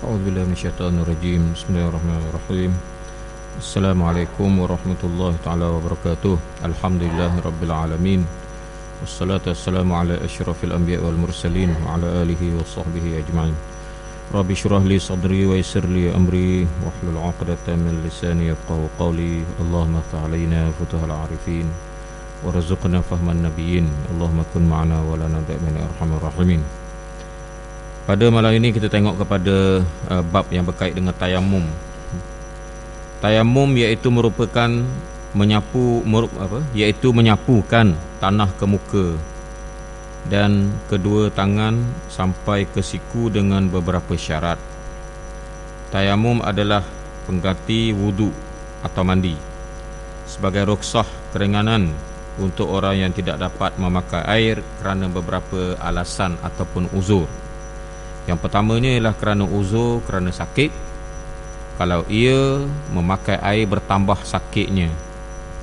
A'udzubillahi minasyaitonirrajim. Bismillahirrahmanirrahim. Assalamualaikum warahmatullahi taala wabarakatuh. Alhamdulillahirabbil alamin. Wassalatu wassalamu ala asyrafil anbiya'i wal mursalin wa ala alihi wa sahbihi ajma'in. Rabbi shrah li sadri wa yassir li amri wahlul 'uqdatam min lisani yafqahu qawli. Allahumma ftah 'alaina futuhal 'arifin warzuqna fahman nabiyyin. Allahumma kun ma'ana wa la nada' min arhamar rahimin. Pada malam ini kita tengok kepada bab yang berkait dengan tayamum. Tayamum iaitu merupakan menyapukan tanah ke muka dan kedua tangan sampai ke siku dengan beberapa syarat. Tayamum adalah pengganti wudu atau mandi sebagai rukhsah keringanan untuk orang yang tidak dapat memakai air kerana beberapa alasan ataupun uzur. Yang pertamanya ialah kerana uzur, kerana sakit. Kalau ia memakai air bertambah sakitnya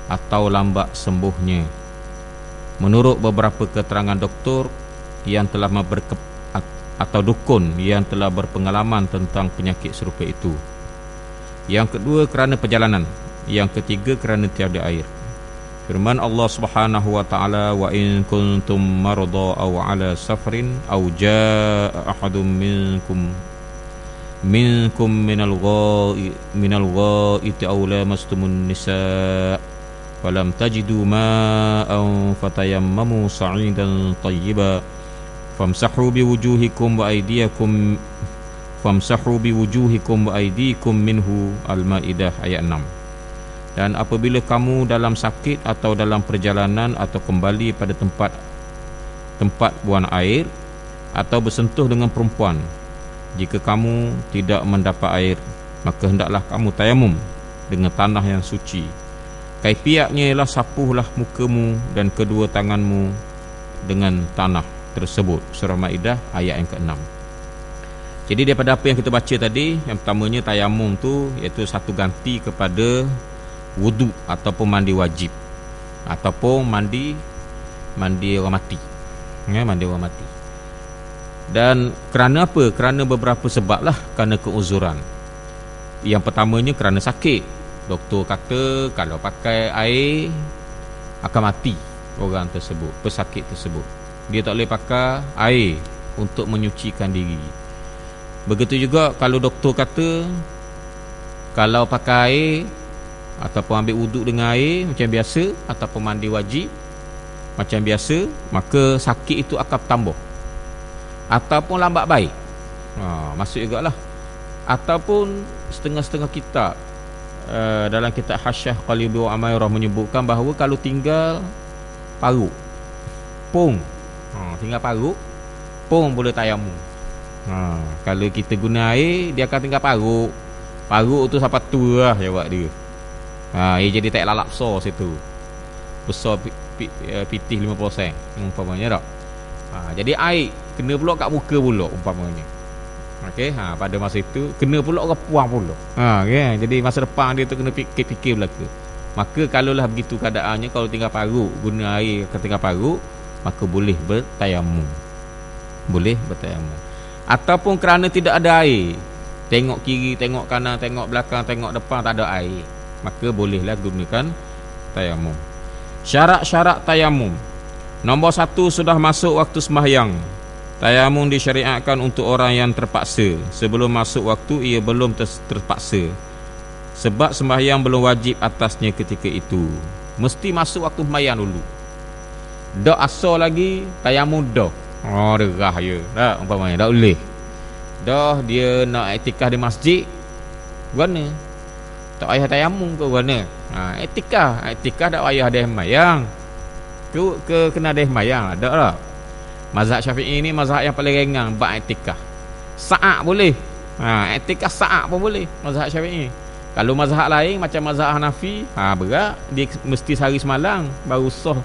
atau lambat sembuhnya. Menurut beberapa keterangan doktor yang telah atau dukun yang telah berpengalaman tentang penyakit serupa itu. Yang kedua kerana perjalanan. Yang ketiga kerana tiada air. Firman Allah Subhanahu wa taala, wa in kuntum marada aw ala safarin aw jaa ahadum minkum minal ghaiti aw lamastumun nisaa falam tajidu ma'an fatayammamu sa'idan tayyiban famsahu biwujuhikum wa aydikum minhu. Al-Maidah ayat 6. Dan apabila kamu dalam sakit atau dalam perjalanan atau kembali pada tempat buang air atau bersentuh dengan perempuan, jika kamu tidak mendapat air, maka hendaklah kamu tayamum dengan tanah yang suci. Kaifiatnya ialah sapuhlah mukamu dan kedua tanganmu dengan tanah tersebut. Surah Maidah ayat yang ke-6. Jadi daripada apa yang kita baca tadi, yang pertamanya tayamum tu iaitu satu ganti kepada wudu ataupun mandi wajib ataupun mandi orang mati. Mandi orang mati. Dan kerana apa? Kerana beberapa sebab lah. Kerana keuzuran. Yang pertamanya kerana sakit. Doktor kata kalau pakai air akan mati orang tersebut, pesakit tersebut. Dia tak boleh pakai air untuk menyucikan diri. Begitu juga kalau doktor kata kalau pakai air ataupun ambil wuduk dengan air macam biasa ataupun mandi wajib macam biasa, maka sakit itu akan bertambah ataupun lambat baik. Maksud jugalah. Ataupun setengah-setengah kitab dalam kitab Hasyah Qalibi wa Amairah menyebutkan bahawa kalau tinggal paruk pung, tinggal paruk pung boleh tayamum. Kalau kita guna air, dia akan tinggal paruk tu sampai tu lah jawab dia. Ia jadi tak lalap besar situ. Besar pitih 50% umpamanya tak. Jadi air kena pula kat muka pula umpamanya. Okey, pada masa itu kena pula orang puang pula. Okay? Jadi masa depan dia tu kena fikir belaka. Maka kalaulah begitu keadaannya, kalau tinggal paruk, guna air ke tinggal paruk, maka boleh bertayamum. Boleh bertayamum. Ataupun kerana tidak ada air, tengok kiri, tengok kanan, tengok belakang, tengok depan tak ada air, maka bolehlah gunakan tayamum. Syarat-syarat tayamum. Nombor 1, sudah masuk waktu sembahyang. Tayamum disyariatkan untuk orang yang terpaksa. Sebelum masuk waktu ia belum terpaksa, sebab sembahyang belum wajib atasnya ketika itu. Mesti masuk waktu sembahyang dulu. Dak asal lagi tayamum dah. Derah je. Tak umpamanya tak boleh. Dah dia nak iktikaf di masjid, mana tak payah tayamum ke mana? Iktikaf tak payah dah sembahyang. Ke kena dah sembahyang ada tak? Mazhab Syafi'i ni mazhab yang paling ringan bab iktikaf. Saat boleh. Iktikaf saat pun boleh mazhab Syafi'i. Kalau mazhab lain macam mazhab Hanafi, berat, dia mesti sehari semalam baru sah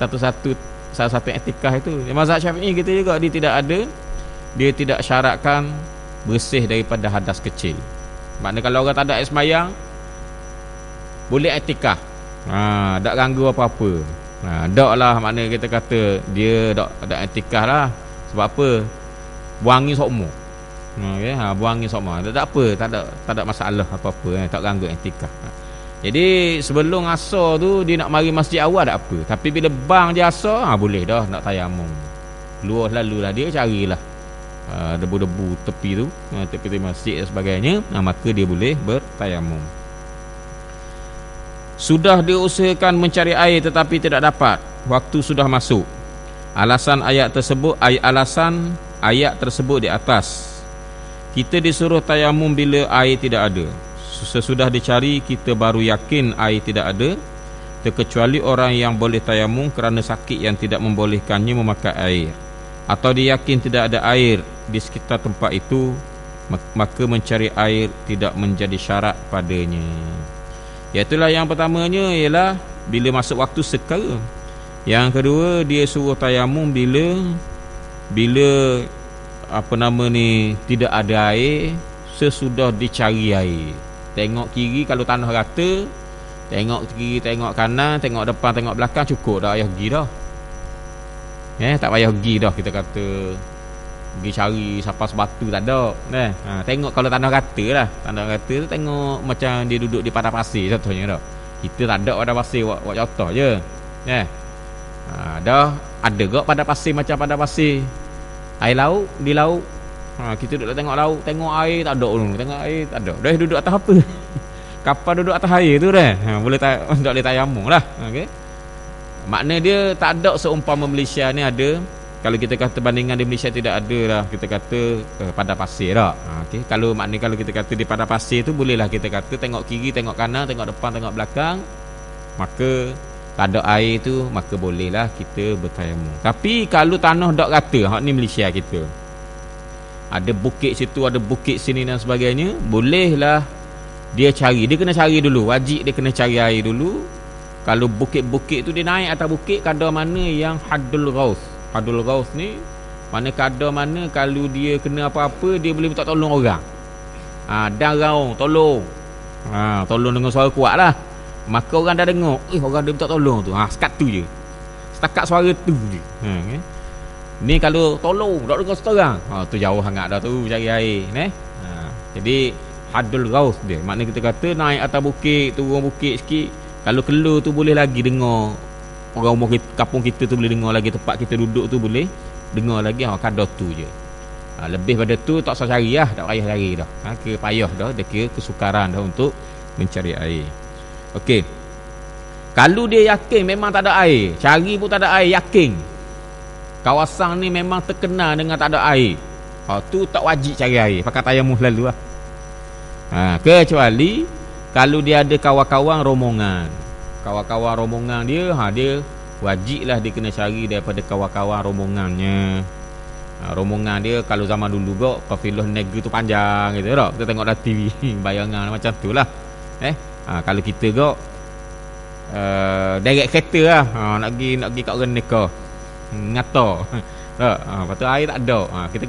salah satu iktikaf itu. Mazhab Syafi'i kita juga dia tidak syaratkan bersih daripada hadas kecil. Maknanya kalau orang tak ada sembahyang boleh iktikaf. Tak ganggu apa-apa. Tak lah, maknanya kita kata dia tak ada iktikaf lah. Sebab apa? Wangi sokmo. Okey, buang angin semua. Tak apa, tak ada masalah apa-apa, tak ganggu etika. Jadi sebelum asar tu dia nak mari masjid awal tak apa. Tapi bila bang je asar, boleh dah nak tayamum. Luar lalulah dia carilah debu-debu tepi tu, tepi masjid dan sebagainya, maka dia boleh bertayamum. Sudah diusahakan mencari air tetapi tidak dapat, waktu sudah masuk. Alasan ayat tersebut di atas. Kita disuruh tayamum bila air tidak ada. Sesudah dicari kita baru yakin air tidak ada, terkecuali orang yang boleh tayamum kerana sakit yang tidak membolehkannya memakai air, atau dia yakin tidak ada air di sekitar tempat itu, maka mencari air tidak menjadi syarat padanya. Iaitulah yang pertamanya ialah bila masuk waktu sekara. Yang kedua dia suruh tayamum bila tidak ada air sesudah dicari air. Tengok kiri kalau tanah rata, tengok kiri, tengok kanan, tengok depan, tengok belakang, cukup dah, payah pergi dah. Tak payah pergi dah kita kata pergi cari siapa sebatu, tak ada. Tengok kalau tanah rata lah. Tanah rata tu tengok macam dia duduk di padang pasir contohnya dah. Kita tak ada padang pasir, buat contoh je. Dah ada gak padang pasir macam padang pasir air laut, di laut. Kita duduk tengok laut, tengok air tak ada dulu. Tengok air tak ada. Dah duduk atas apa? Kapal duduk atas air tu dah. Boleh tayamum lah. Okey. Makna dia tak ada seumpama Malaysia ni ada. Kalau kita kata bandingan di Malaysia tidak ada lah, kita kata padang pasir dah. Okey. Kalau kita kata di padang pasir tu bolehlah kita kata tengok kiri, tengok kanan, tengok depan, tengok belakang. Maka tak ada air tu, maka bolehlah kita bertayamum. Tapi kalau tanah dak rata, hak ni Malaysia kita, ada bukit situ, ada bukit sini dan sebagainya, bolehlah dia cari. Dia kena cari dulu, wajib dia kena cari air dulu. Kalau bukit-bukit tu dia naik atas bukit, kadar mana yang haddul ghaus. Haddul ghaus ni mana kadar mana kalau dia kena apa-apa dia boleh minta tolong orang. Dan raung tolong. Tolong dengan suara kuat lah. Maka orang dah dengar, orang dia minta tolong tu. Sekat tu je. Setakat suara tu je. Ni kalau tolong tak dengar seorang, tu jauh sangat dah tu cari air, jadi haddul ghaus dia. Maknanya kita kata naik atas bukit, turun bukit sikit, kalau keluar tu boleh lagi dengar. Orang rumah kita, kampung kita tu boleh dengar lagi, tempat kita duduk tu boleh dengar lagi, kadar tu je. Lebih pada tu tak usah cari lah, tak payah cari dah. Payah dah, dia kira kesukaran dah untuk mencari air. Okey. Kalau dia yakin memang tak ada air, cari pun tak ada air, yakin kawasan ni memang terkenal dengan tak ada air, tu tak wajib cari air, pakai tayamum lalu lah. Kecuali kalau dia ada kawan-kawan rombongan. Kawan-kawan rombongan dia, dia wajiblah dia kena cari daripada kawan-kawan rombongannya. Rombongan dia kalau zaman dulu gak kafilah negeri tu panjang gitu tak. Kita tengok dah TV bayangan macam tu lah. Kalau kita gak direct kereta lah, nak pergi kat orang nikah ngata. Lepas tu air tak ada. Kita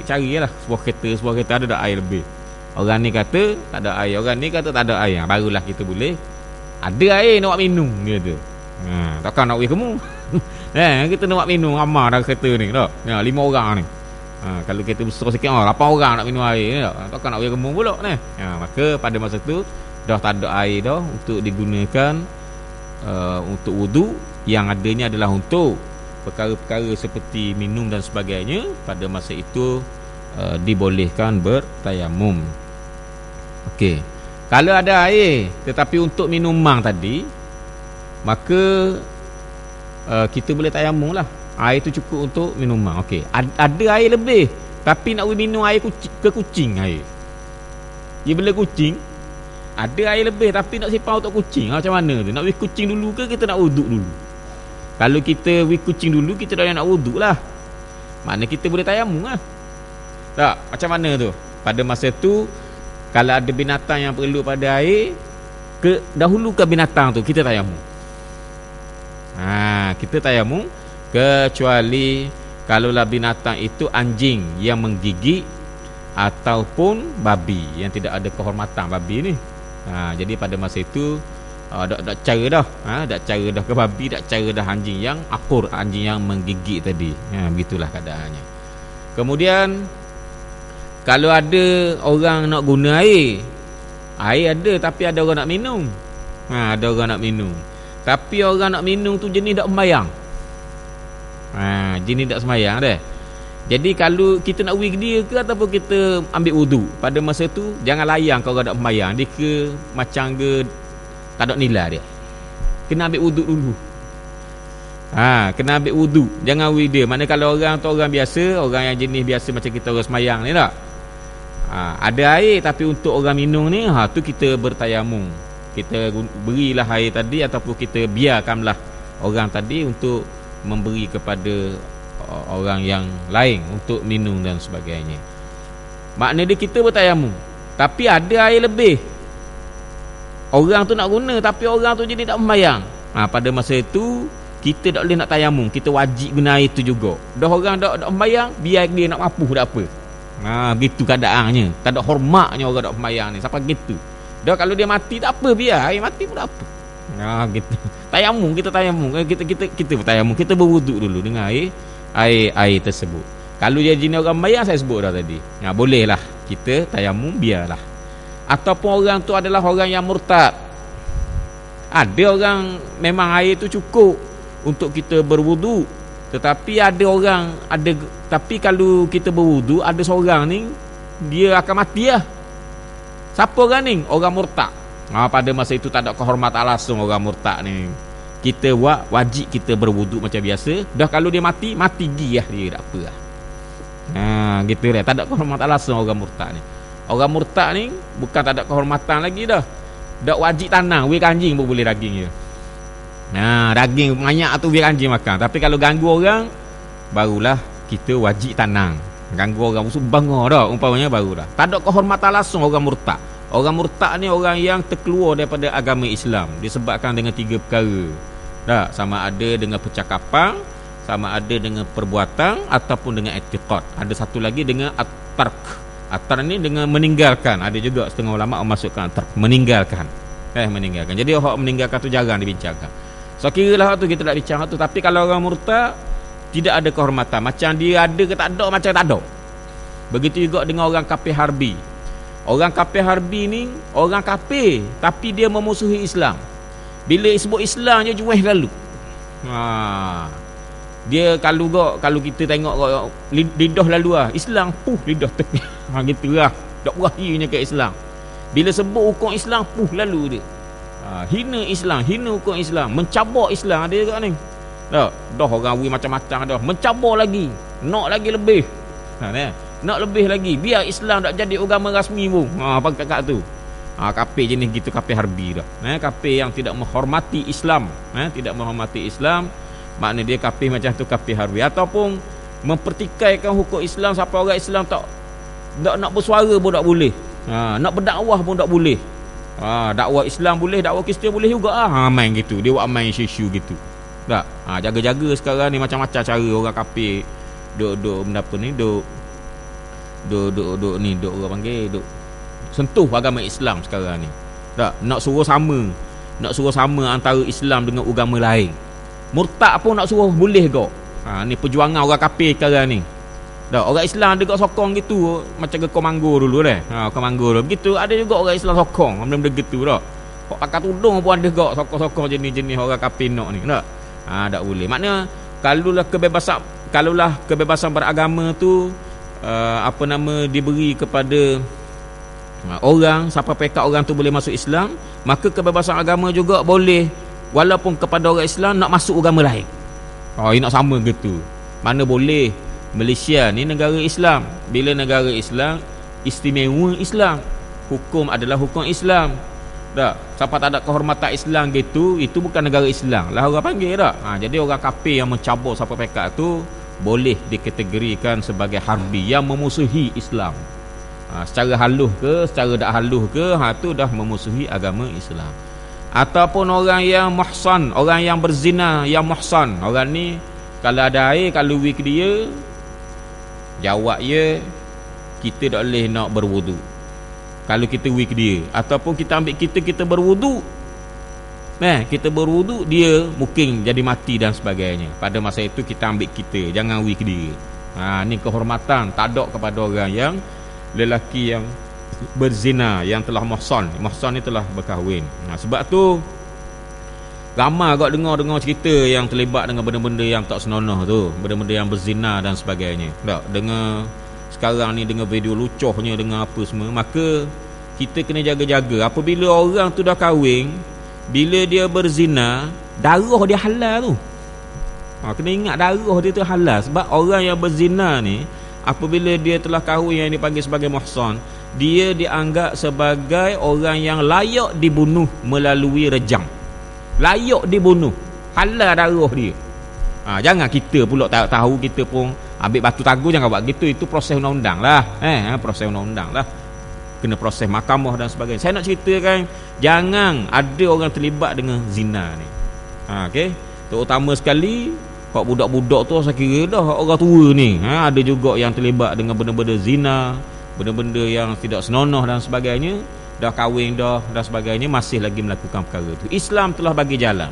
cari lah sebuah kereta ada tak air lebih. Orang ni kata tak ada air, orang ni kata tak ada air. Barulah kita boleh ada air nak minum dia tu. Takkan nak pergi kamu. Kita nak minum ramai dah kereta ni tak. 5 orang ni. Kalau kereta besar sikit 8 orang nak minum air tak. Takkan nak pergi kamu pula ni. Maka pada masa tu dah tak ada air dah untuk digunakan untuk wudu. Yang adanya adalah untuk perkara-perkara seperti minum dan sebagainya. Pada masa itu dibolehkan bertayamum. Okey. Kalau ada air tetapi untuk minuman tadi, maka kita boleh tayamum lah. Air tu cukup untuk minuman. Okey. Ada air lebih tapi nak minum air kucing air. Dia bela kucing. Ada air lebih tapi nak simpan untuk kucing. Macam mana tu? Nak wis kucing dulu ke kita nak wuduk dulu? Kalau kita wis kucing dulu, kita dah nak wuduk lah. Maknanya kita boleh tayamum lah. Tak? Macam mana tu? Pada masa tu, kalau ada binatang yang perlu pada air, dahulukan binatang tu, kita tayamum. Kita tayamum. Kecuali kalaulah binatang itu anjing yang menggigit ataupun babi yang tidak ada kehormatan babi ni. Jadi pada masa itu dak cara dah. Dak cara dah ke babi, dak cara dah anjing yang akur, anjing yang menggigit tadi. Begitulah keadaannya. Kemudian Kalau ada orang nak guna air ada, tapi ada orang nak minum. Ada orang nak minum, tapi orang nak minum tu jenis tak sembayang. Jenis tak sembayang dah. Jadi kalau kita nak wig dia ke ataupun kita ambil wudu, pada masa tu jangan layan kau orang tak sembayang. Dia ke macam ke tak ada nilai dia. Kena ambil wudu dulu. Kena ambil wudu. Jangan wig dia. Maknanya kalau orang tu orang biasa, orang yang jenis biasa macam kita orang sembayang ni tak. Ada air, tapi untuk orang minum ni tu kita bertayamum. Kita berilah air tadi, ataupun kita biarkanlah orang tadi untuk memberi kepada orang yang lain untuk minum dan sebagainya. Maknanya kita bertayamum, tapi ada air lebih, orang tu nak guna, tapi orang tu jadi tak sembayang. Pada masa itu kita tak boleh nak tayamum, kita wajib guna air tu juga. Dah orang tak sembayang, biar dia nak mapuh tak apa. Begitu keadaannya. Tak ada hormatnya orang tak sembayang ni. Sampai gitu. Dah kalau dia mati tak apa, biar air mati pun tak apa. Gitu. Tayamum, kita tayamum. Kita bertayamum, kita berwuduk dulu dengan air tersebut. Kalau dia jenis orang sembayang, saya sebut dah tadi. Bolehlah kita tayamum, biarlah. Ataupun orang tu adalah orang yang murtad. Ada orang memang air tu cukup untuk kita berwuduk, tetapi tapi kalau kita berwudu, ada seorang ni dia akan mati lah. Siapa orang ni? Orang murtad. Pada masa itu tak ada kehormatan langsung orang murtad ni. Kita wajib kita berwudu macam biasa. Dah kalau dia mati dia tak apa lah. Gitu lah. Tak ada kehormatan langsung orang murtad ni. Orang murtad ni bukan tak ada kehormatan lagi dah. Dah wajib tanang, wek anjing pun boleh daging dia. Daging banyak tu biar anjing makan. Tapi kalau ganggu orang, barulah kita wajib tanang. Ganggu orang musuh bangga dah, umpamanya barulah. Tak ada kehormatan langsung orang murtad. Orang murtad ni orang yang terkeluar daripada agama Islam disebabkan dengan 3 perkara. Sama ada dengan percakapan, sama ada dengan perbuatan, ataupun dengan i'tiqad. Ada satu lagi dengan at-tark. At-tark ni dengan meninggalkan. Ada juga setengah ulama memasukkan at-tark, meninggalkan. Meninggalkan. Jadi orang meninggalkan tu jarang dibincangkan. So kiralah tu kita tak bincang tu. Tapi kalau orang murtad, tidak ada kehormatan. Macam dia ada ke tak ada, macam tak ada. Begitu juga dengan orang kafir harbi. Orang kafir harbi ni orang kafir, tapi dia memusuhi Islam. Bila sebut Islam, dia jual lalu. Dia kalau kita tengok lidah lalu Islam, lidah tepi. Gitulah. Tak berakhirnya ke Islam. Bila sebut hukum Islam, lalu dia. Hina Islam, hina hukum Islam, mencabar Islam, ada juga ni. Dah orang macam-macam dah. Mencabar lagi, nak lagi lebih. Nak lebih lagi, biar Islam tak jadi agama rasmi pun. Kakak tu. Kafir jenis gitu, kafir harbi dah. Kafir yang tidak menghormati Islam, tidak menghormati Islam, makna dia kafir macam tu, kafir harbi. Ataupun mempertikaikan hukum Islam sampai orang Islam tak nak bersuara pun tak boleh. Nak berdakwah pun tak boleh. Dakwah Islam boleh, dakwah Kristian boleh juga. Main gitu, dia buat main isu gitu. Tak? Jaga-jaga sekarang ni macam-macam cara orang kafir duk apa ni, duk orang panggil duk sentuh agama Islam sekarang ni. Tak? Nak suruh sama antara Islam dengan agama lain. Murtad pun nak suruh boleh kau. Ni perjuangan orang kafir sekarang ni. Dah, orang Islam ada sokong gitu, macam ke Komanggo dulu dah. Komanggo dulu. Begitu ada juga orang Islam sokong, benda-benda gitu dah. Kok pakai tudung pun ada gak sokong-sokong jenis-jenis orang kafir nak ni. Tak? Tak boleh. Maknanya kalaulah kebebasan beragama tu diberi kepada orang, sampai pekat orang tu boleh masuk Islam, maka kebebasan agama juga boleh, walaupun kepada orang Islam nak masuk agama lain. Ini nak sama gitu. Mana boleh. Malaysia ni negara Islam. Bila negara Islam, istimewa Islam, hukum adalah hukum Islam. Tak? Siapa tak ada kehormatan Islam gitu, itu bukan negara Islam lah orang panggil tak? Jadi orang kafir yang mencabar sampai pekat tu boleh dikategorikan sebagai harbi, yang memusuhi Islam. Secara halus ke, secara tak halus ke, tu dah memusuhi agama Islam. Ataupun orang yang muhsan, orang yang berzina, yang muhsan. Orang ni kalau ada air, kalau wik dia, jawab ya, kita tak boleh nak berwudu. Kalau kita wik dia, ataupun kita ambil kita berwudu, kita berwudu, dia mungkin jadi mati dan sebagainya. Pada masa itu kita ambil kita, jangan wik dia. Ni kehormatan tak ada kepada orang yang lelaki yang berzina, yang telah muhsan. Muhsan ni telah berkahwin. Sebab tu ramai agak dengar cerita yang terlibat dengan benda-benda yang tak senonoh tu, benda-benda yang berzina dan sebagainya. Tak dengar sekarang ni, dengan video lucuhnya, dengan apa semua. Maka kita kena jaga-jaga. Apabila orang tu dah kahwin, bila dia berzina, darah dia halal tu. Kena ingat darah dia tu halal. Sebab orang yang berzina ni, apabila dia telah kahwin yang dipanggil sebagai muhsan, dia dianggap sebagai orang yang layak dibunuh melalui rejam. Layak dibunuh, halal darah dia. Jangan kita pula tahu kita pun ambil batu tagu, jangan buat gitu. Itu proses undang-undang lah. Proses undang-undang lah. Kena proses mahkamah dan sebagainya. Saya nak ceritakan, jangan ada orang terlibat dengan zina ni. Okey. Terutama sekali kau budak-budak tu, saya kira dah orang tua ni. Ada juga yang terlibat dengan benda-benda zina, benda-benda yang tidak senonoh dan sebagainya. Dah kahwin dah dan sebagainya, masih lagi melakukan perkara tu. Islam telah bagi jalan.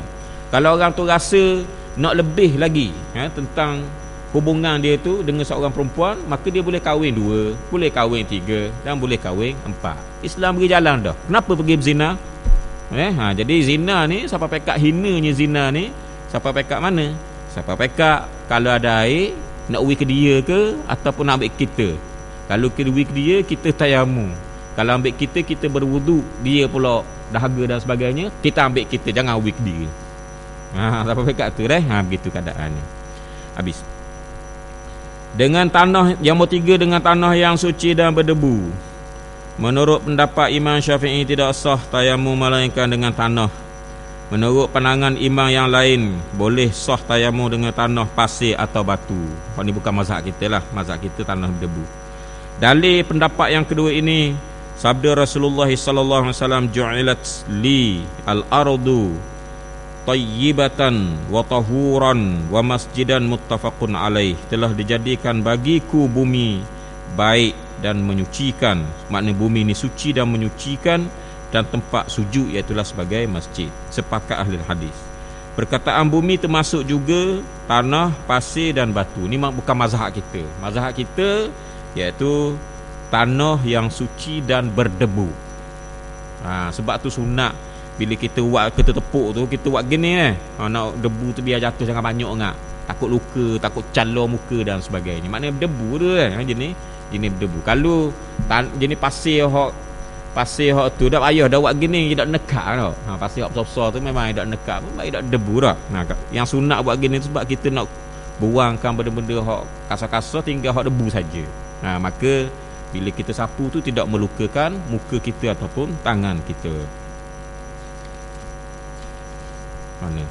Kalau orang tu rasa nak lebih lagi tentang hubungan dia tu dengan seorang perempuan, maka dia boleh kahwin 2, boleh kahwin 3 dan boleh kahwin 4. Islam bagi jalan dah. Kenapa pergi berzina? Jadi zina ni, siapa pekat hinanya zina ni, siapa pekat mana? Siapa pekat kalau ada air nak uwi ke dia ke, ataupun nak ambil kita. Kalau kita uwi ke dia, kita tayammum. Kalau ambil kita, kita berwuduk. Dia pula dahaga dan sebagainya, kita ambil kita, jangan uwi ke dia. Siapa pekat tu begitu keadaannya. Habis. Dengan tanah yang nombor 3, dengan tanah yang suci dan berdebu. Menurut pendapat Imam Syafi'i, tidak sah tayamum melainkan dengan tanah. Menurut pandangan imam yang lain, boleh sah tayamum dengan tanah, pasir atau batu. Ini bukan mazhab kita lah. Mazhab kita tanah berdebu. Dalil pendapat yang kedua ini, sabda Rasulullah sallallahu alaihi wasallam, ju'ilat li al-ardu tayyibatan wa tahuran wa masjidan muttafaqun alaih. Telah dijadikan bagiku bumi baik dan menyucikan. Maknanya bumi ini suci dan menyucikan, dan tempat sujud iaitulah sebagai masjid. Sepakat ahli hadis. Perkataan bumi termasuk juga tanah, pasir dan batu. Ini bukan mazhab kita. Mazhab kita iaitu tanah yang suci dan berdebu. Sebab tu sunat bila kita buat kereta tepuk tu, kita buat gini nak debu tu biar jatuh jangan banyak sangat. Takut luka, takut calor muka dan sebagainya. Maknanya berdebu tu jenis berdebu. Kalau jenis pasir hok tu dah payah dah buat gini, tak nekat tau. Pasir hok besar-besar tu memang tak nekat pun, baik tak debu dah. Yang sunat buat gini tu sebab kita nak buangkan benda-benda hok kasar-kasar, tinggal hok debu saja. Maka bila kita sapu tu tidak melukakan muka kita ataupun tangan kita. Mana?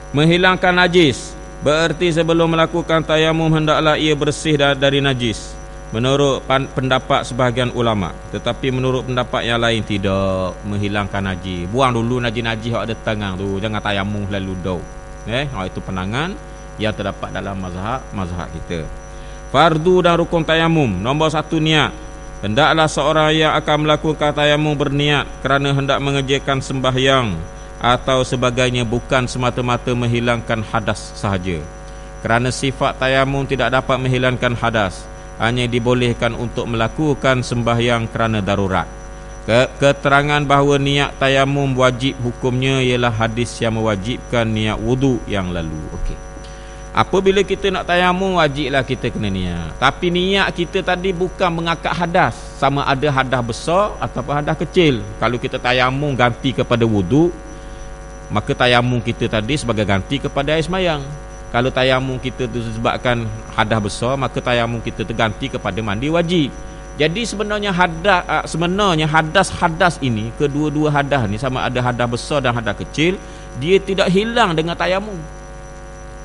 Menghilangkan najis, bererti sebelum melakukan tayamum hendaklah ia bersih dari najis. Menurut pendapat sebahagian ulama. Tetapi menurut pendapat yang lain, tidak menghilangkan najis. Buang dulu najis-najis yang ada tangan tu, jangan tayamum lalu dau. Itu pandangan yang terdapat dalam mazhab kita. Fardu dan rukun tayamum. Nombor 1, niat. Hendaklah seorang yang akan melakukan tayamum berniat kerana hendak mengerjakan sembahyang atau sebagainya, bukan semata-mata menghilangkan hadas sahaja. Kerana sifat tayamum tidak dapat menghilangkan hadas, hanya dibolehkan untuk melakukan sembahyang kerana darurat. Keterangan bahawa niat tayamum wajib hukumnya ialah hadis yang mewajibkan niat wudu yang lalu. Apabila kita nak tayamum, wajiblah kita kena niat. Tapi niat kita tadi bukan mengangkat hadas, sama ada hadas besar ataupun hadas kecil. Kalau kita tayamum ganti kepada wudu, maka tayamum kita tadi sebagai ganti kepada air semayang. Kalau tayamum kita tu sebabkan hadas besar, maka tayamum kita terganti kepada mandi wajib. Jadi sebenarnya hadas ini, kedua-dua hadas ni, sama ada hadas besar dan hadas kecil, dia tidak hilang dengan tayamum.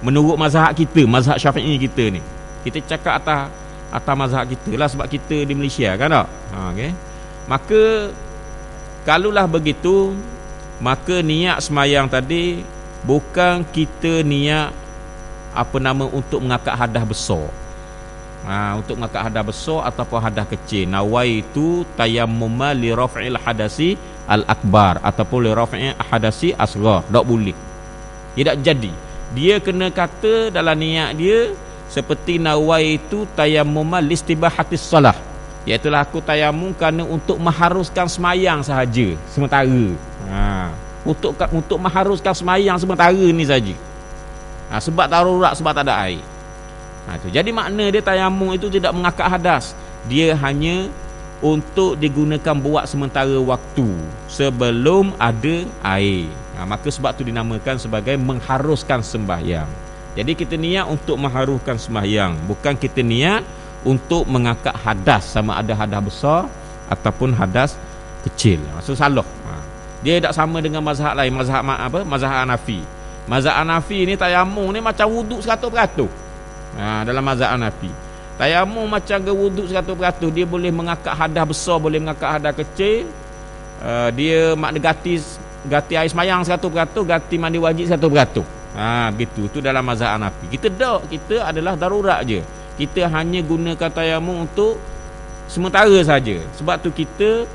Menurut mazhab kita, mazhab Syafi'i kita ni, kita cakap atas mazhab kita lah, sebab kita di Malaysia kan tak? Maka kalaulah begitu, maka niat semayang tadi bukan kita niat untuk mengangkat hadas besar. Untuk mengangkat hadas besar ataupun hadas kecil. Nawaitu tayammuma li raf'il hadasi al-akbar ataupun li raf'il hadasi asghar. Tak boleh. Tidak jadi. Dia kena kata dalam niat dia seperti nawaitu tayammuma listibahatis salah, iaitu aku tayamum kerana untuk mengharuskan semayang sahaja sementara. Untuk mengharuskan semayang sementara ni saja. Sebab darurat, sebab tak ada air. Jadi makna dia tayamum itu tidak mengakar hadas. Dia hanya untuk digunakan buat sementara waktu sebelum ada air. Maka sebab tu dinamakan sebagai mengharuskan sembahyang. Jadi kita niat untuk mengharuskan sembahyang, bukan kita niat untuk mengakar hadas, sama ada hadas besar ataupun hadas kecil. Maksud salah. Dia tak sama dengan mazhab lain, mazhab Hanafi. Mazhab Hanafi ni tayamum ni macam wuduk 100%. Dalam mazhab Hanafi, tayamum macam ke wuduk 100%. Dia boleh mengakar hadas besar, boleh mengakar hadas kecil. Dia makna gati air semayang 100%, gati mandi wajib 100%. Begitu. Itu dalam mazhab Hanafi. Kita adalah darurat je. Kita hanya gunakan tayamum untuk sementara saja. Sebab tu kita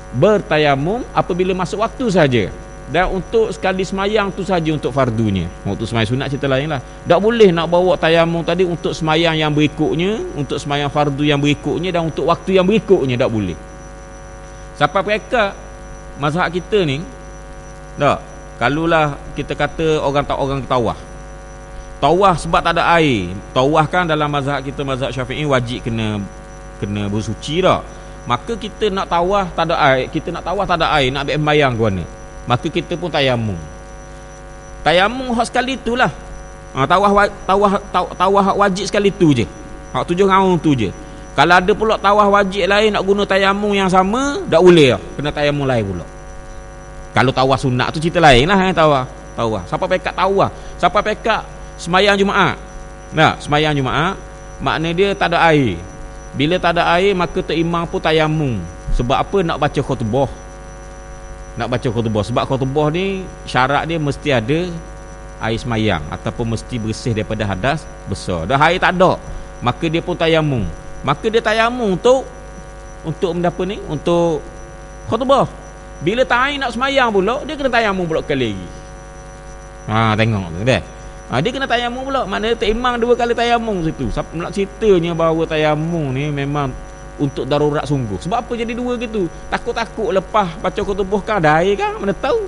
bertayamum apabila masuk waktu saja. Dan untuk sekali semayang tu saja untuk fardunya. Untuk semayang sunat cerita lain lah. Tak boleh nak bawa tayamum tadi untuk semayang yang berikutnya, untuk semayang fardu yang berikutnya, dan untuk waktu yang berikutnya. Tak boleh. Sampai mereka mazhab kita ni, tak, kalulah kita kata orang tawah sebab tak ada air. Tawah kan dalam mazhab kita, mazhab Syafi'i, wajib kena bersuci dah. Maka kita nak tawah tak ada air, nak ambil sembahyang ke mana, maka kita pun tayamum hak sekali itulah. Tawah hak wajib sekali tu je, hak 7 raun tu je. Kalau ada pula tawah wajib lain nak guna tayamum yang sama, tak boleh lah, kena tayamum lain pula. Kalau tawah sunat tu cerita lain lah. Tawah siapa pekat tawah, siapa pekat semayang Jumaat. Semayang Jumaat makna dia tak ada air. Bila tak ada air, maka terimam pun tayamum. Sebab apa? Nak baca khutbah. Sebab khutbah ni syarat dia mesti ada air semayang ataupun mesti bersih daripada hadas besar. Dah air tak ada, maka dia pun tayamum. Maka dia tayamum untuk mendapat ni, untuk khutbah. Bila tak air nak semayang pula, dia kena tayamum pula kali lagi. Tengok tu dah. Dia kena tayamum pula. Maknanya terimam 2 kali tayamum situ. Nak ceritanya bahawa tayamum ni memang untuk darurat sungguh. Sebab apa jadi 2 gitu? Takut-takut lepas baca khutbah kan ada air kan? Mana tahu?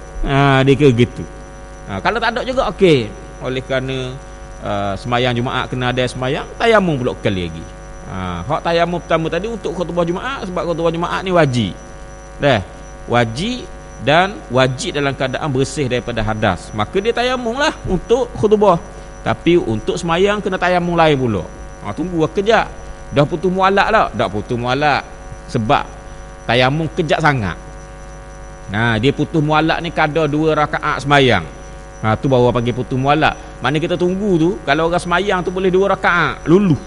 Dia ke gitu. Kalau tak ada juga okey. Oleh kerana semayang Jumaat kena ada semayang, tayamum pula kali lagi. Hak tayamum pertama tadi untuk khutbah Jumaat, sebab khutbah Jumaat ni wajib. Wajib, dan wajib dalam keadaan bersih daripada hadas. Maka dia tayamum lah untuk khutbah. Tapi untuk semayang kena tayamum lain pula. Tunggu kejap. Dah putus mualak tak? Tak putus mualak. Sebab tayamum kejap sangat. Dia putus mualak ni kadar 2 rakaat semayang. Tu baru panggil putus mualak. Mana kita tunggu tu, kalau orang semayang tu boleh 2 rakaat luluh.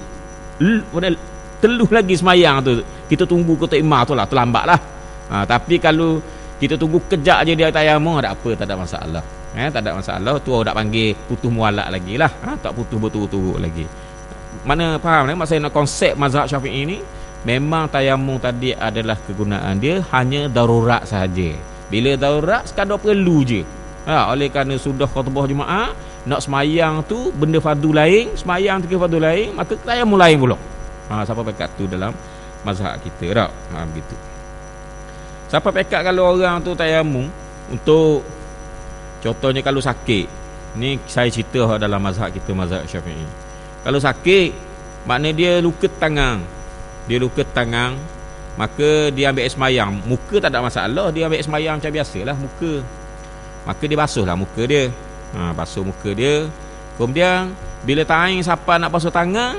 Teluh lagi semayang tu, kita tunggu kota imam tu lah, terlambat lah. Tapi kalau kita tunggu kejap je dia tayamum, ada apa, tak ada masalah. Tak ada masalah. Tu orang tak panggil putus mualak lagi lah. Tak putus betul-betul lagi. Mana faham ni? Maksudnya konsep mazhab Syafi'i ni, memang tayamum tadi adalah kegunaan dia hanya darurat sahaja. Bila darurat sekadar perlu je. Oleh kerana sudah khutbah Jumaat, nak semayang tu benda fardu lain, semayang tu fardu lain, maka tayamum lain pula. Siapa pekat tu dalam mazhab kita tak? Begitu. Siapa pekat kalau orang tu tayamum untuk, contohnya kalau sakit. Ni saya cerita dalam mazhab kita, mazhab Syafi'i. Kalau sakit, makna dia luka tangan. Maka dia ambil air semayang. Muka tak ada masalah, dia ambil air semayang macam biasalah muka. Maka dia basuhlah muka dia. Basuh muka dia. Kemudian bila taing siapa nak basuh tangan,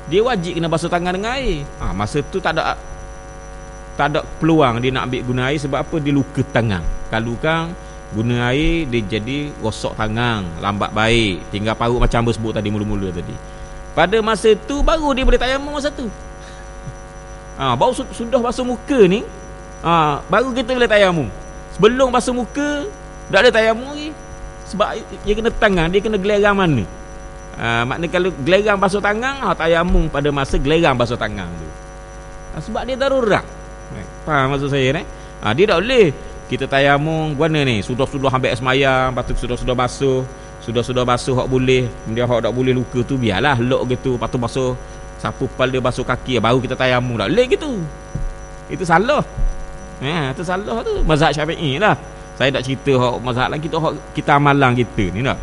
dia wajib kena basuh tangan dengan air. Masa tu tak ada peluang dia nak ambil guna air. Sebab apa? Dia luka tangan. Kalau kan guna air, dia jadi rosak tangan, lambat baik, tinggal parut macam apa sebut tadi mula-mula tadi. Pada masa tu baru dia boleh tayamum masa tu. Baru sudah basuh muka ni, baru kita boleh tayamum. Sebelum basuh muka tak ada tayamum lagi. Sebab dia kena tangan, dia kena gelerang mana. Maknanya kalau gelerang basuh tangan, tayamum pada masa gelerang basuh tangan tu. Sebab dia darurat. Faham maksud saya ni? Dia tak boleh kita tayamum guna ni, sudah ambil semayang, lepas tu sudah basuh, sudah basuh hak boleh, dia hak tak boleh luka tu biarlah lok gitu, lepas tu basuh sapu kepala, basuh kaki, baru kita tayamum dah. Lek gitu. Itu salah. Itu salah tu. Mazhab Syafi'i lah. Saya tak cerita hak mazhab lain, kita amalan kita ni dah.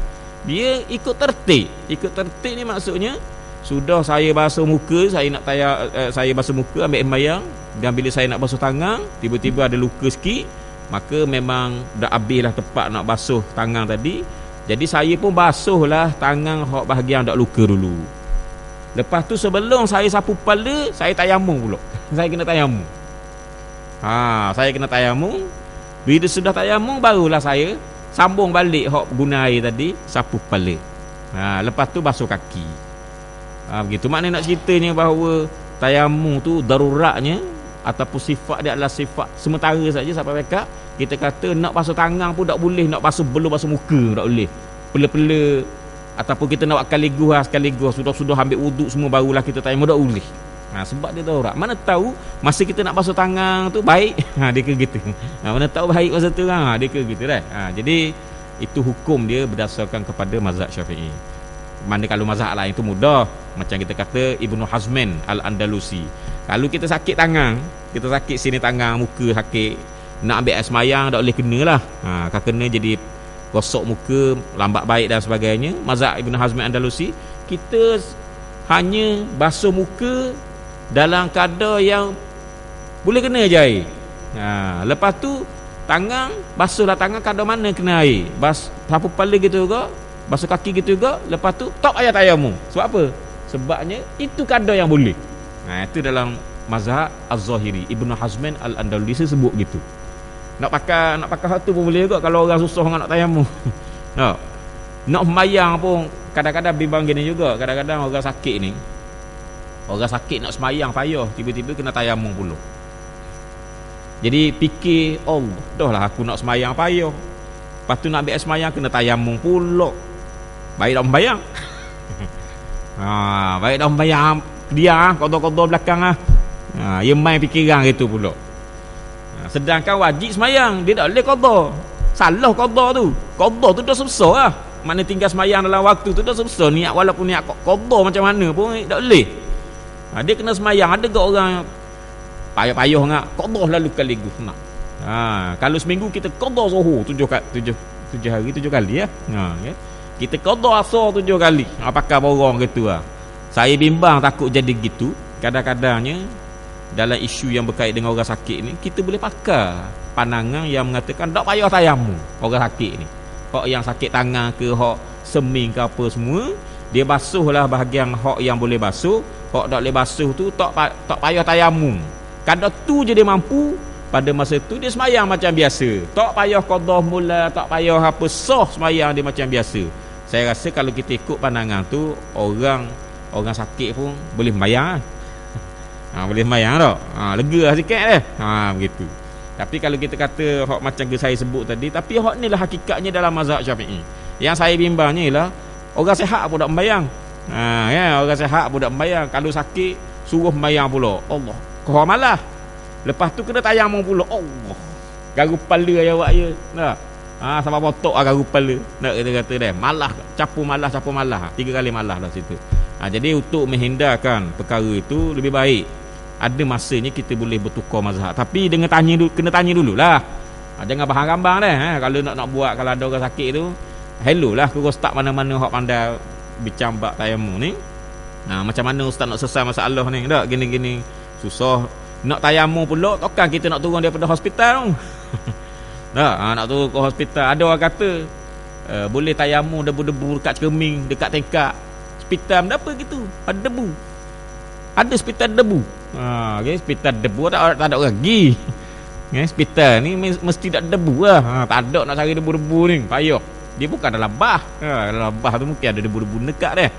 Dia ikut tertib. Ikut tertib ni maksudnya sudah saya basuh muka, saya basuh muka ambil sembahyang, dan bila saya nak basuh tangan, tiba-tiba ada luka sikit, maka memang dah habislah tepat nak basuh tangan tadi. Jadi saya pun basuhlah tangan hak bahagian tak luka dulu. Lepas tu sebelum saya sapu kepala, saya tayamum pula. Saya kena tayamum. Saya kena tayamum. Bila sudah tayamum, barulah saya sambung balik hak guna air tadi, sapu kepala. Lepas tu basuh kaki. Begitu. Maknanya nak ceritanya bahawa tayamum tu daruratnya ataupun sifat dia adalah sifat sementara saja sampai mereka. Kita kata nak basuh tangan pun tak boleh, nak basuh belum basuh muka tak boleh. Pela-pela ataupun kita nak buat sekaligus sudah ambil wuduk semua barulah kita tayamum, tak boleh. Sebab dia darurat. Mana tahu masa kita nak basuh tangan tu baik, dia ke gitu. Mana tahu baik masa tu, dia ke gitu dah. Jadi itu hukum dia berdasarkan kepada mazhab Syafi'i. Mana kalau mazhab lain itu mudah, macam kita kata Ibnu Hazmin Al-Andalusi. Kalau kita sakit tangan, kita sakit sini tangan, muka sakit, nak ambil air semayang tak boleh kenalah. Kan kena jadi gosok muka, lambat baik dan sebagainya. Mazhab Ibnu Hazmin Andalusi, kita hanya basuh muka dalam kadar yang boleh kena je air. Lepas tu tangan, basuhlah tangan kadar mana kena air. Sapu kepala gitu juga, basuh kaki gitu juga. Lepas tu tak payah tayamum. Sebab apa? Sebabnya itu kadar yang boleh. Itu dalam mazhab Az-Zahiri. Ibnu Hazmin Al-Andalusi sebut gitu. Nak pakai satu pun boleh juga kalau orang susah nak tayamum. Nak sembahyang pun kadang-kadang bimbang gini juga. Kadang-kadang orang sakit ni, orang sakit nak sembahyang payah, tiba-tiba kena tayamum pula. Jadi fikir, Allah, dah lah aku nak sembahyang payah, lepas tu nak ambil sembahyang kena tayamum pula. Baik dah sembahyang. Baik dah sembahyang dia kodor-kodor belakang dia main fikiran gitu pula. Sedangkan wajib sembahyang, dia tak boleh kodor. Salah kodor tu. Kodor tu dah susah lah. Mana tinggal sembahyang dalam waktu tu dah susah. Niat walaupun niat kodor macam mana pun tak boleh. Dia kena sembahyang. Ada ke orang payah-payah ngak kodor lalu sekaligus nak. Kalau seminggu kita kodor Zuhur 7 hari 7 kali ya. Kita kodor Asar 7 kali. Pakai borong gitu lah. Saya bimbang takut jadi gitu. Kadang-kadangnya dalam isu yang berkait dengan orang sakit ni, kita boleh pakai pandangan yang mengatakan tak payah tayamum orang sakit ni. Hak yang sakit tangan ke, hak seming ke apa semua, dia basuhlah bahagian hak yang boleh basuh. Hak tak boleh basuh tu tak payah tayamum. Kadang tu je dia mampu, pada masa tu dia semayang macam biasa. Tak payah qada mula, tak payah apa, sah semayang dia macam biasa. Saya rasa kalau kita ikut pandangan tu, orang sakit pun boleh semayang. Boleh semayang tak? Lega lah sikit dah. Begitu. Tapi kalau kita kata hak macam saya sebut tadi, tapi hak ni lah hakikatnya dalam mazhab Syafi'i. Yang saya bimbangnya ialah orang sihat pun tak sembayang. Orang sihat pun tak sembayang. Kalau sakit suruh sembayang pula. Allah, kau malah. Lepas tu kena tayamum pula. Allah, garu kepala awak je. Nah. Sampai potok garu kepala. Nak kita kata dah, malah, capu malah. 3 kali malah dah situ. Jadi untuk menghindarkan perkara itu lebih baik ada masanya kita boleh bertukar mazhab. Tapi dengan kena tanya dululah. Jangan bahan rambang dah. Kalau nak buat, kalau ada orang sakit tu, hello lah ke ustaz mana-mana hak pandai bincang bab tayamum ni. Macam mana ustaz nak selesai masalah ni? Tak gini-gini susah. Nak tayamum pula, takkan kita nak turun daripada hospital tu. Nak turun ke hospital. Ada orang kata boleh tayamum debu-debu dekat cermin, dekat tekak. Hospital apa gitu? Ada debu. Ada hospital debu. Hospital debu tak ada orang pergi. Hospital ni mesti tak ada debu lah. Tak ada nak cari debu-debu ni. Payah. Dia bukan dalam bah. Dalam bah tu mungkin ada debu-debu dekat dah.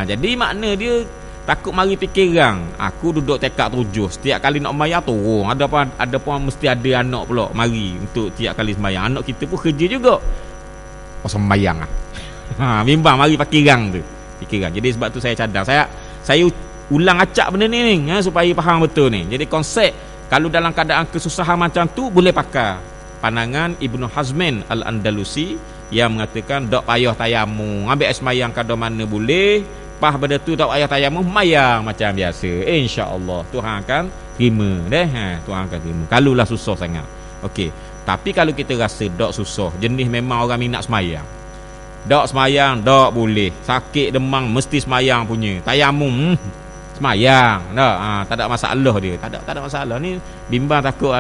Jadi makna dia takut mari fikiran. Aku duduk tekak 7. Setiap kali nak sembahyang turun. Ada pun mesti ada anak pula mari untuk tiap kali sembahyang. Anak kita pun kerja juga. Sembahyang bimbang mari fikiran tu. Jadi sebab tu saya cadang. Saya ulang acak benda ni supaya faham betul ni. Jadi konsep kalau dalam keadaan kesusahan macam tu boleh pakai pandangan Ibnu Hazmin Al-Andalusi yang mengatakan dak payah tayamum, ambil air semayang kada mana boleh, pas benda tu dak payah tayamum, mayang macam biasa, insya-Allah Tuhan akan terima deh. Tuhan akan terima kalulah susah sangat. Okey, tapi kalau kita rasa dak susah, jenis memang orang minat semayang, dak semayang dak boleh, sakit demam mesti semayang punya, tayamum semayang dah, tak ada masalah dia, tak ada masalah. Ni bimbang takut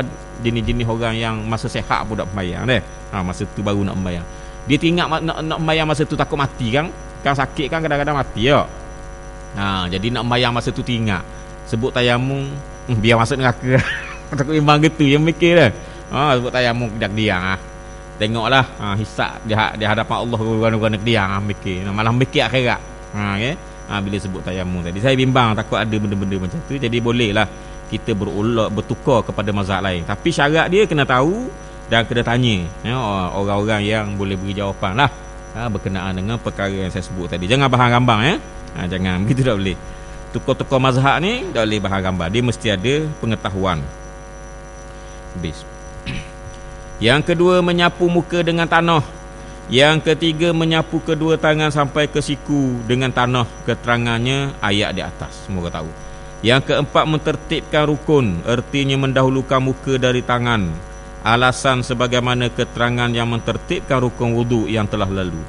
jenis-jenis orang yang masa sihat pun tak semayang deh. Masa tu baru nak sembayang, dia teringat nak sembayang masa tu takut mati kan sakit kan kadang-kadang mati ya. Jadi nak sembayang masa tu teringat sebut tayamum, biar masuk neraka. Takut bimbang gitu yang mikir dah. Sebut tayamum kedak diang tengoklah hisap di hadapan Allah guna-guna diang mikir, malah mikir akhirat. Okay? Bila sebut tayamum tadi saya bimbang takut ada benda-benda macam tu. Jadi bolehlah kita bertukar kepada mazhab lain, tapi syarat dia kena tahu dan kena tanya orang-orang yang boleh beri jawapan lah berkenaan dengan perkara yang saya sebut tadi. Jangan bahan gambang jangan begitu, tak boleh. Tukar-tukar mazhab ni tak boleh bahan gambar, dia mesti ada pengetahuan. Habis. Yang kedua, menyapu muka dengan tanah. Yang ketiga, menyapu kedua tangan sampai ke siku dengan tanah. Keterangannya ayat di atas, semoga tahu. Yang keempat, mentertibkan rukun, artinya mendahulukan muka dari tangan. Alasan sebagaimana keterangan yang mentertibkan rukun wudu yang telah lalu.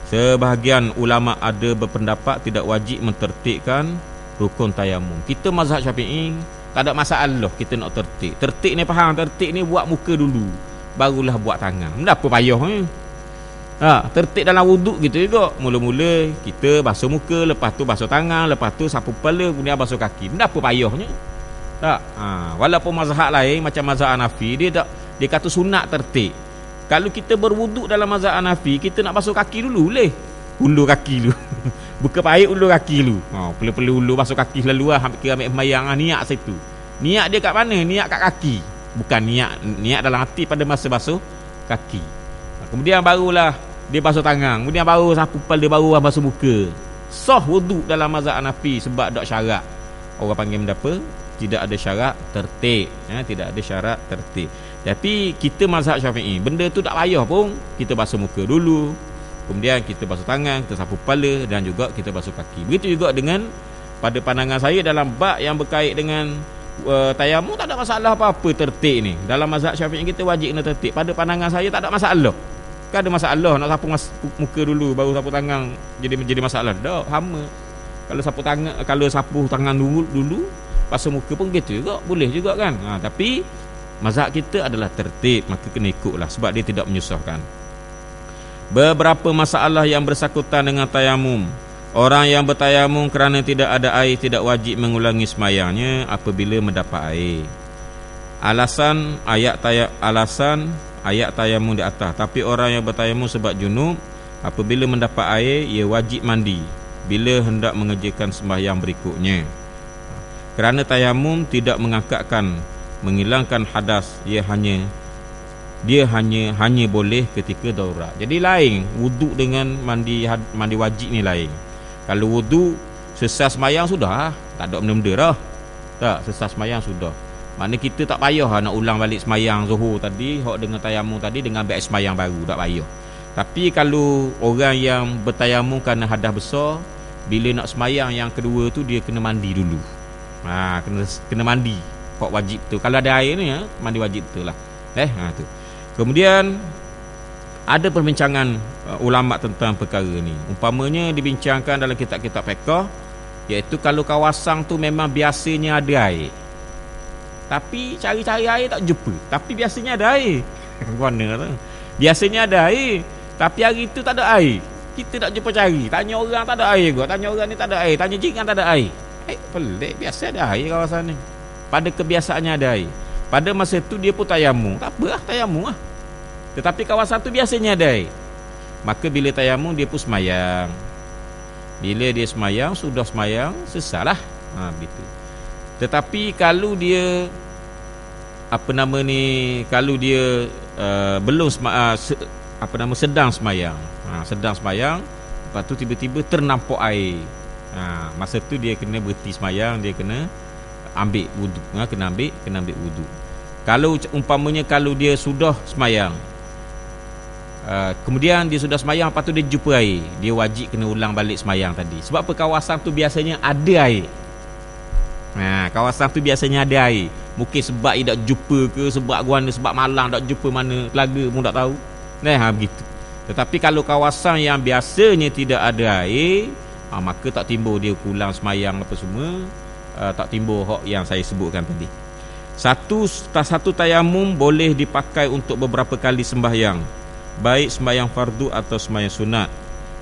Sebahagian ulama ada berpendapat tidak wajib mentertibkan rukun tayamum. Kita mazhab Syafi'i tak ada masalah kita nak tertib. Tertib ni faham, tertib ni buat muka dulu, barulah buat tangan. Kenapa payah ni? Tertib dalam wuduk gitu juga. Mula-mula kita basuh muka, lepas tu basuh tangan, lepas tu sapu kepala, kemudian basuh kaki. Kenapa payahnya? Tak. Walaupun mazhab lain macam mazhab Hanafi, dia kata sunat tertib. Kalau kita berwuduk dalam mazhab Hanafi, kita nak basuh kaki dulu boleh. Ulur kaki dulu. Buka air ulur kaki dulu. Perlu ulur basuh kaki selalu lah. Kira ambil sembahyang niat situ. Niat dia kat mana? Niat kat kaki. Bukan niat dalam hati pada masa basuh kaki. Kemudian barulah dia basuh tangan, kemudian baru sapu kepala, dia baru basuh muka. Sah wuduk dalam mazhab Hanafi sebab tak syarat. Orang panggil benda apa? Tidak ada syarat tertib. Tidak ada syarat tertib. Tapi kita mazhab Syafi'i, benda tu tak payah pun. Kita basuh muka dulu, kemudian kita basuh tangan, kita sapu kepala, dan juga kita basuh kaki. Begitu juga dengan pada pandangan saya dalam bab yang berkait dengan tayamum, tak ada masalah apa-apa tertib ni. Dalam mazhab Syafi'i kita wajib kena tertib. Pada pandangan saya tak ada masalah. Kan ada masalah nak sapu muka dulu baru sapu tangan jadi masalah. Tak, sama. Kalau sapu tangan dulu basuh muka pun gitu juga, boleh juga kan. Tapi mazhab kita adalah tertib, maka kena ikutlah sebab dia tidak menyusahkan. Beberapa masalah yang bersangkutan dengan tayamum. Orang yang bertayamum kerana tidak ada air tidak wajib mengulangi semayangnya apabila mendapat air. Alasan ayat tayamum di atas. Tapi orang yang bertayamum sebab junub, apabila mendapat air ia wajib mandi bila hendak mengerjakan sembahyang berikutnya. Kerana tayamum tidak menghilangkan hadas, dia hanya boleh ketika darurat. Jadi lain wuduk dengan mandi wajib ni lain. Kalau wuduk sesas sembahyang sudah, tak ada benda-benda dah. Tak, sesas sembahyang sudah. Maknanya kita tak payah nak ulang balik sembahyang zuhur tadi, hok dengan tayamum tadi dengan ambil sembahyang baru, tak payah. Tapi kalau orang yang bertayamum kerana hadas besar, bila nak sembahyang yang kedua tu dia kena mandi dulu. Kena mandi, hok wajib tu. Kalau ada air ni mandi wajib tu lah. Tu. Kemudian ada perbincangan ulama tentang perkara ni. Umpamanya dibincangkan dalam kitab-kitab fiqh, iaitu kalau kawasan tu memang biasanya ada air, tapi cari-cari air tak jumpa, tapi biasanya ada air. Mana tu? Biasanya ada air, tapi hari tu tak ada air. Kita tak jumpa cari. Tanya orang tak ada air juga. Tanya orang ni tak ada air. Tanya jiran tak ada air. Pelik, biasa ada air kawasan ni. Pada kebiasaannya ada air. Pada masa tu dia pun tayamum. Tak apa lah, tayamum lah. Tetapi kawasan tu biasanya ada air. Maka bila tayamum dia pun semayang. Bila dia semayang, sudah semayang, sesalah. Begitu. Tetapi kalau dia kalau dia belum sedang semayang. Sedang semayang, lepas tu tiba-tiba ternampak air. Masa tu dia kena berhenti semayang, dia kena ambil wuduk. Kena ambil wuduk. Kalau umpamanya kalau dia sudah semayang, kemudian dia sudah semayang, lepas tu dia jumpa air, dia wajib kena ulang balik semayang tadi. Sebab apa? Kawasan tu biasanya ada air. Kawasan tu biasanya ada air. Mungkin sebab dia tak jumpa ke, sebab guana, sebab malang tak jumpa mana telaga pun tak tahu. Begitu. Tetapi kalau kawasan yang biasanya tidak ada air, maka tak timbul dia ulang semayang apa semua, tak timbul hak yang saya sebutkan tadi. Satu tayamum boleh dipakai untuk beberapa kali sembahyang, baik sembahyang fardu atau sembahyang sunat.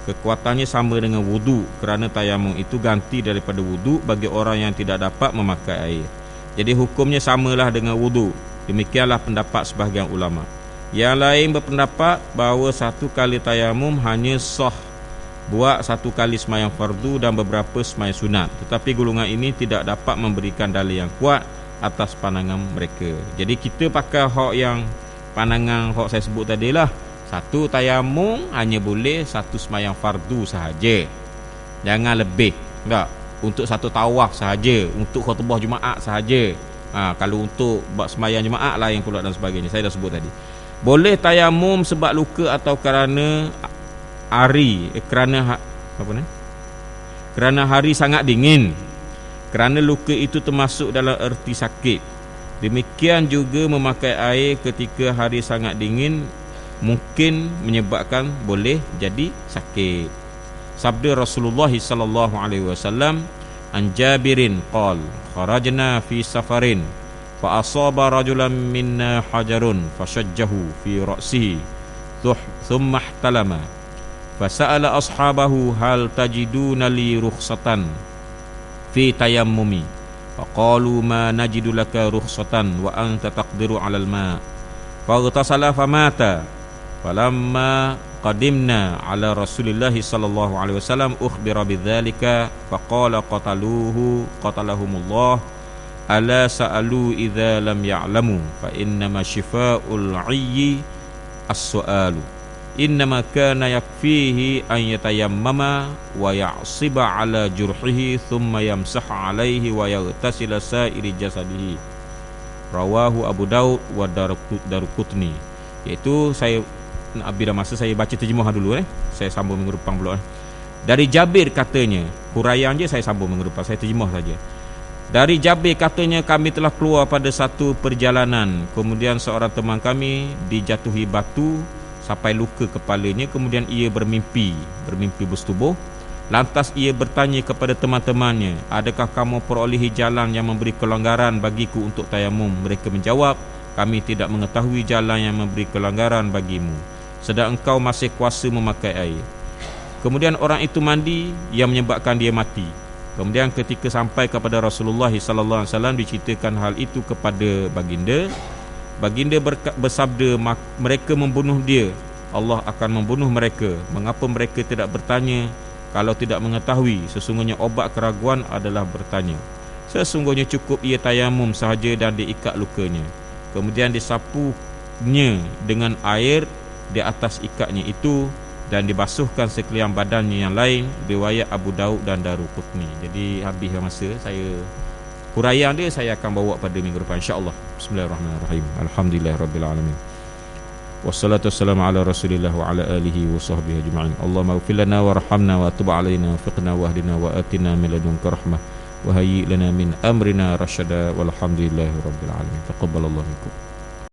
Kekuatannya sama dengan wudu, kerana tayamum itu ganti daripada wudu bagi orang yang tidak dapat memakai air. Jadi hukumnya samalah dengan wudu. Demikianlah pendapat sebahagian ulama. Yang lain berpendapat bahawa satu kali tayamum hanya sah buat satu kali sembahyang fardu dan beberapa sembahyang sunat. Tetapi golongan ini tidak dapat memberikan dalil yang kuat atas pandangan mereka. Jadi kita pakai hak yang pandangan hak saya sebut tadi lah. Satu tayamum hanya boleh satu sembahyang fardu sahaja, jangan lebih. Tak, untuk satu tawaf sahaja, untuk khutbah Jumaat sahaja. Kalau untuk buat sembahyang Jumaat lain pula dan sebagainya, saya dah sebut tadi. Boleh tayamum sebab luka atau kerana kerana hari sangat dingin. Kerana luka itu termasuk dalam erti sakit. Demikian juga memakai air ketika hari sangat dingin mungkin menyebabkan boleh jadi sakit. Sabda Rasulullah sallallahu alaihi wasallam, an Jabirin qal kharajna fi safarin fa asaba rajulan minna hajarun fashajjahu fi ra'sihi thumma ihtalama fasa'ala ashabahu hal tajiduna li rukhsatan fi tayammumi faqalu ma najidu laka rukhsatan wa anta taqdiru 'alal ma faghtasala famata falamma qadimna ala Rasulillah sallallahu alaihi wasallam ukhbira bidzalika faqala qatalahumullah ala sa'alu idza lam ya'lamu fa innama shifaa'ul 'ayyi as-su'alu innama kana yakfihi an yatayammama wa ya'siba ala jurhihi thumma yamsaha alaihi wa yaghtasila sa'iri jasadihi. Rawahu Abu Daud wa Daruqutni. Iaitu saya bila masa saya baca terjemah dulu saya sambung minggu depan pula. Dari Jabir katanya, huraian je saya sambung minggu depan, saya terjemah saja. Dari Jabir katanya, kami telah keluar pada satu perjalanan, kemudian seorang teman kami dijatuhi batu sampai luka kepalanya, kemudian ia bermimpi bersetubuh. Lantas ia bertanya kepada teman-temannya, adakah kamu perolehi jalan yang memberi kelonggaran bagiku untuk tayamum? Mereka menjawab, kami tidak mengetahui jalan yang memberi kelonggaran bagimu, sedang engkau masih kuasa memakai air. Kemudian orang itu mandi yang menyebabkan dia mati. Kemudian ketika sampai kepada Rasulullah sallallahu alaihi wasallam diceritakan hal itu kepada baginda. Baginda bersabda, mereka membunuh dia, Allah akan membunuh mereka. Mengapa mereka tidak bertanya kalau tidak mengetahui? Sesungguhnya obat keraguan adalah bertanya. Sesungguhnya cukup ia tayamum sahaja dan diikat lukanya, kemudian disapunya dengan air di atas ikatnya itu dan dibasuhkan sekalian badannya yang lain. Riwayat Abu Daud dan Daruqutni. Jadi habis masa saya huraian dia saya akan bawa pada minggu depan insya-Allah. Bismillahirrahmanirrahim. Alhamdulillahirabbil alamin. Wassalatu wassalamu ala Rasulillah wa ala alihi wa sahbihi ajma'in. Allahumma ighfir lana warhamna wa tub 'alaina wafiqna wahdina wa atina min ladunka rahmah wa hayyi lana min amrina rasyada walhamdulillahirabbil alamin. Taqabbalallahu minkum.